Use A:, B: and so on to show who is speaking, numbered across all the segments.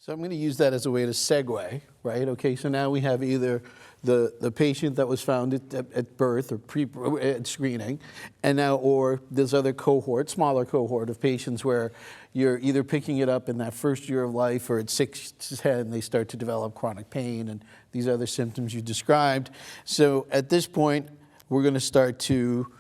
A: So I'm going to use that as a way to segue, right? Okay, so now we have either the patient that was found at birth or at screening, and now, or this other cohort, smaller cohort of patients where you're either picking it up in that first year of life or at 6 to 10, they start to develop chronic pain and these other symptoms you described. So at this point, we're going to start to,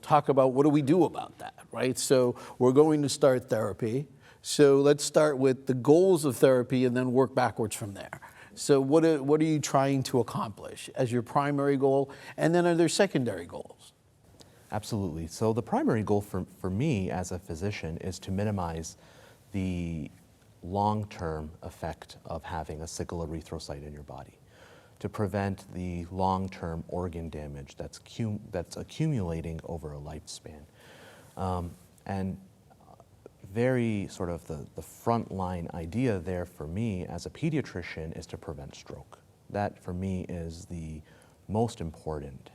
A: talk about what do we do about that, right? So we're going to start therapy. So let's start with the goals of therapy and then work backwards from there. So what are you trying to accomplish as your primary goal? And then are there secondary goals?
B: Absolutely. So the primary goal for me as a physician is to minimize the long-term effect of having a sickle erythrocyte in your body, to prevent the long-term organ damage that's accumulating over a lifespan. And very sort of the frontline idea there for me as a pediatrician is to prevent stroke. That for me is the most important,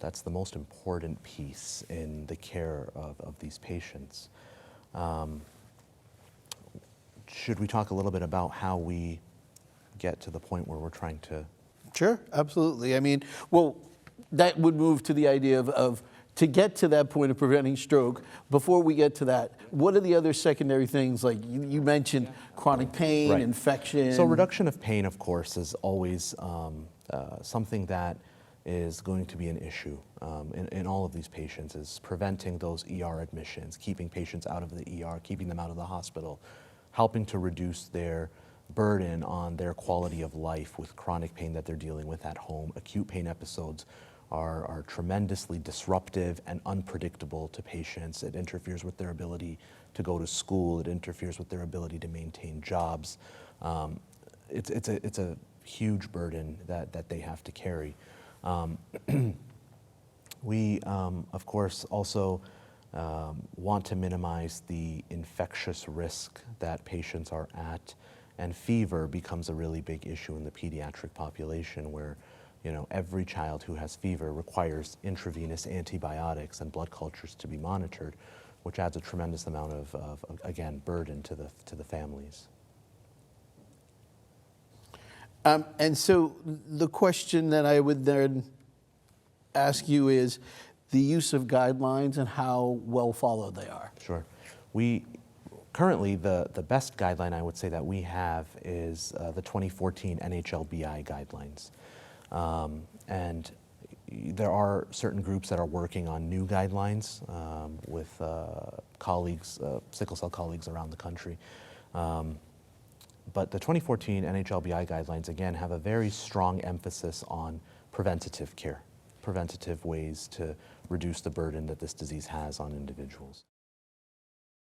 B: that's the most important piece in the care of these patients. Should we talk a little bit about how we get to the point where we're trying to?
A: Sure, absolutely. I mean, well, that would move to the idea of to get to that point of preventing stroke. Before we get to that, what are the other secondary things? Like you mentioned chronic pain,
B: right.
A: Infection.
B: So reduction of pain, of course, is always something that is going to be an issue in all of these patients, is preventing those ER admissions, keeping patients out of the ER, keeping them out of the hospital, helping to reduce their burden on their quality of life with chronic pain that they're dealing with at home. Acute pain episodes are tremendously disruptive and unpredictable to patients. It interferes with their ability to go to school. It interferes with their ability to maintain jobs. It's a huge burden that they have to carry. We, of course, also want to minimize the infectious risk that patients are at, and fever becomes a really big issue in the pediatric population where every child who has fever requires intravenous antibiotics and blood cultures to be monitored, which adds a tremendous amount of again, burden to the families.
A: And so the question that I would then ask you is the use of guidelines and how well followed they are.
B: Sure. Currently, the best guideline I would say that we have is the 2014 NHLBI guidelines. And there are certain groups that are working on new guidelines with colleagues, sickle cell colleagues around the country. But the 2014 NHLBI guidelines, again, have a very strong emphasis on preventative care, preventative ways to reduce the burden that this disease has on individuals.